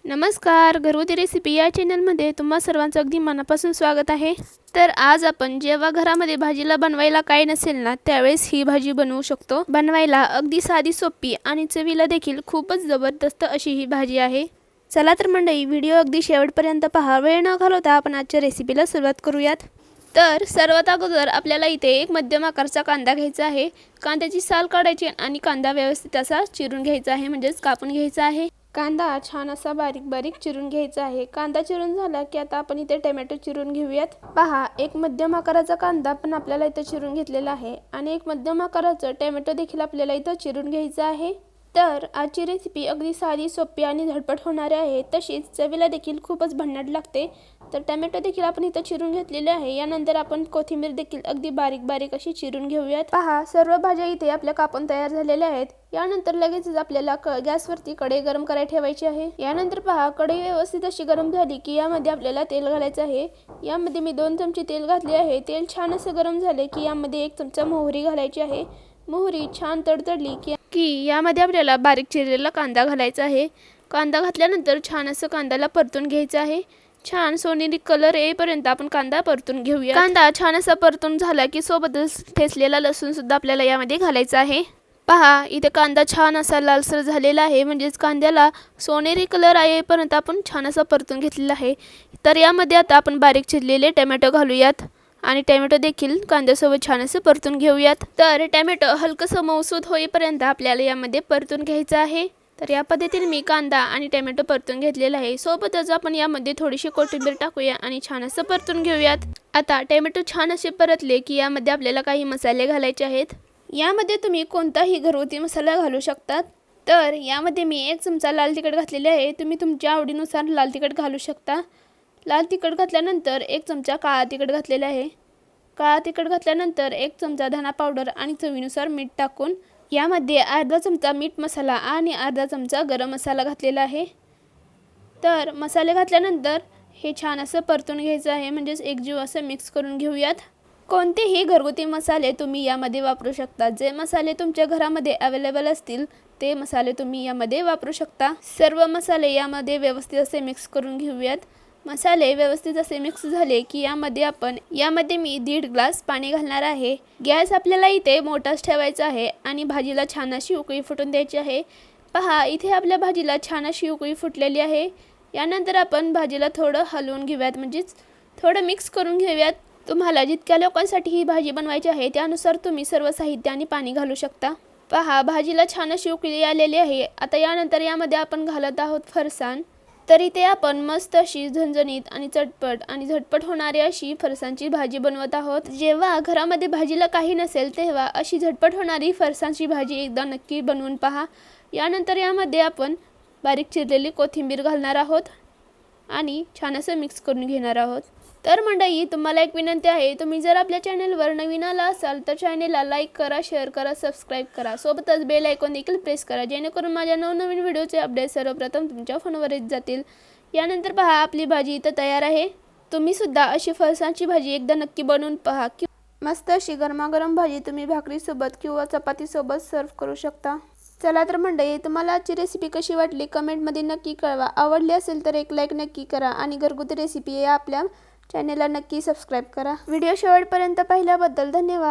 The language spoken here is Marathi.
नमस्कार, घरगुती रेसिपी या चॅनलमध्ये तुम्हा सर्वांचं अगदी मनापासून स्वागत आहे। तर आज आपण जेव्हा घरामध्ये भाजीला बनवायला काही नसेल ना, त्यावेळेस ही भाजी बनवू शकतो। बनवायला अगदी साधी, सोपी आणि चवीला देखील खूपच जबरदस्त अशी ही भाजी आहे। चला तर मंडळी, व्हिडिओ अगदी शेवटपर्यंत पहा। वेळ न घालवता आपण आजच्या रेसिपीला सुरुवात करूयात। तर सर्वात अगोदर आपल्याला इथे एक मध्यम आकाराचा कांदा घ्यायचा आहे। कांद्याची साल काढायची आणि कांदा व्यवस्थित असा चिरून घ्यायचा आहे, म्हणजेच कापून घ्यायचा आहे। कांदा छान असा बारीक बारीक चिरून घ्यायचा आहे। कांदा चिरून झाला की आता आपण इथे टोमॅटो चिरून घेऊयात। पहा, एक मध्यम आकाराचा कांदा पण आपल्याला इथे चिरून घेतलेला आहे आणि एक मध्यम आकाराचा टोमॅटो देखील आपल्याला इथे चिरून घ्यायचा आहे। तर आजची रेसिपी अगदी साधी, सोपी आणि झटपट होणारी आहे, तशीच चवीला देखील खूपच भन्नाट लागते। तर टोमॅटो देखील आपण इथे चिरून घेतलेले आहे। यानंतर आपण कोथिंबीर देखील अगदी बारीक बारीक अशी चिरून घेऊयात। पहा, सर्व भाज्या इथे आपल्या कापून तयार झालेल्या आहेत। यानंतर लगेचच आपल्याला गॅसवरती कढई गरम करायला ठेवायची आहे। यानंतर पहा, कढई व्यवस्थित अशी गरम झाली की यामध्ये आपल्याला तेल घालायचं आहे। यामध्ये मी 2 चमचे तेल घातले आहे। तेल छान असं गरम झाले की यामध्ये 1 चमचा मोहरी घालायची आहे। मोहरी छान तडतडली की यामध्ये आपल्याला बारीक चिरलेला कांदा घालायचा आहे। कांदा घातल्यानंतर छान असं कांद्याला परतून घ्यायचं आहे। छान सोनेरी कलर येईपर्यंत आपण कांदा परतून घेऊया। कांदा छान असा परतून झाला की सोबतच ठेचलेला लसूण सुद्धा आपल्याला यामध्ये घालायचा आहे। पहा, इथे कांदा छान असा लालसर झालेला आहे, म्हणजेच कांद्याला सोनेरी कलर येईपर्यंत आपण छान असा परतून घेतलेला आहे। तर यामध्ये आता आपण बारीक चिरलेले टोमॅटो घालूयात आणि टोमॅटो देखील कांद्यासोबत छान असं परतून घेऊयात। तर टोमॅटो हलकसं मऊसूत होईपर्यंत आपल्याला यामध्ये परतून घ्यायचं आहे। तर या पद्धतीने मी कांदा आणि टोमॅटो परतून घेतलेला आहे। सोबतच आपण यामध्ये थोडीशी कोथिंबीर टाकूया आणि छान असं परतून घेऊयात। आता टोमॅटो छान असे परतले की यामध्ये आपल्याला काही मसाले घालायचे आहेत। यामध्ये तुम्ही कोणताही घरगुती मसाला घालू शकतात। तर यामध्ये मी 1 चमचा लाल तिखट घातलेले आहे। तुम्ही तुमच्या आवडीनुसार लाल तिखट घालू शकता। लाल तिखट घातल्यानंतर 1 चमचा काळा तिखट घातलेला आहे। काळा तिखट घातल्यानंतर 1 चमचा धना पावडर आणि चवीनुसार मीठ टाकून यामध्ये अर्धा चमचा मीठ मसाला आणि अर्धा चमचा गरम मसाला घातलेला आहे। तर मसाले घातल्यानंतर हे छान असं परतून घ्यायचं आहे, म्हणजेच एकजीव असं मिक्स करून घेऊयात। कोणतेही घरगुती मसाले तुम्ही यामध्ये वापरू शकता। जे मसाले तुमच्या घरामध्ये अवेलेबल असतील ते मसाले तुम्ही यामध्ये वापरू शकता। सर्व मसाले यामध्ये व्यवस्थित असे मिक्स करून घेऊयात। मसाले व्यवस्थित असे मिक्स झाले की यामध्ये मी 1.5 ग्लास पाणी घालणार आहे। गॅस आपल्याला इथे मोठाच ठेवायचा आहे आणि भाजीला छान अशी उकळी फुटून द्यायची आहे। पहा, इथे आपल्या भाजीला छान अशी उकळी फुटलेली आहे। यानंतर आपण भाजीला थोडं हलवून घेऊयात, म्हणजेच थोडं मिक्स करून घेऊयात। तुम्हाला जितक्या लोकांसाठी ही भाजी बनवायची आहे त्यानुसार तुम्ही सर्व साहित्य आणि पाणी घालू शकता। पहा, भाजीला छान अशी उकळी आलेली आहे। आता यानंतर यामध्ये आपण घालत आहोत फरसाण। तर इथे आपण मस्त अशी झणझणीत आणि झटपट होणारी अशी फरसाणची भाजी बनवत आहोत। जेव्हा घरामध्ये भाजीला काही नसेल तेव्हा अशी झटपट होणारी फरसाणची भाजी एकदा नक्की बनवून पहा। यानंतर यामध्ये आपण बारीक चिरलेली कोथिंबीर घालणार आहोत आणि छान असं मिक्स करून घेणार आहोत। तर मंडळी, तुम्हाला एक विनंती आहे, तुम्ही जर आपल्या चॅनलवर नवीन आला असाल तर चॅनलला लाईक करा, शेअर करा, सबस्क्राईब करा। सोबतच बेल आयकॉन देखील प्रेस करा, जेणेकरून माझ्या नवनवीन व्हिडिओचे अपडेट सर्वप्रथम तुमच्या फोनवर येत जातील। यानंतर पहा, आपली भाजी इथं तयार आहे। तुम्ही सुद्धा अशी फरसाणची भाजी एकदा नक्की बनवून पहा। मस्त अशी गरमागरम भाजी तुम्ही भाकरीसोबत किंवा चपातीसोबत सर्व करू शकता। चला तर मंडळी, तुम्हाला आजची रेसिपी कशी वाटली कमेंटमध्ये नक्की कळवा। आवडली असेल तर एक लाईक नक्की करा आणि घरगुती रेसिपी या आपल्या चॅनलला नक्की सबस्क्राईब करा। व्हिडिओ शेवटपर्यंत पाहिल्याबद्दल धन्यवाद।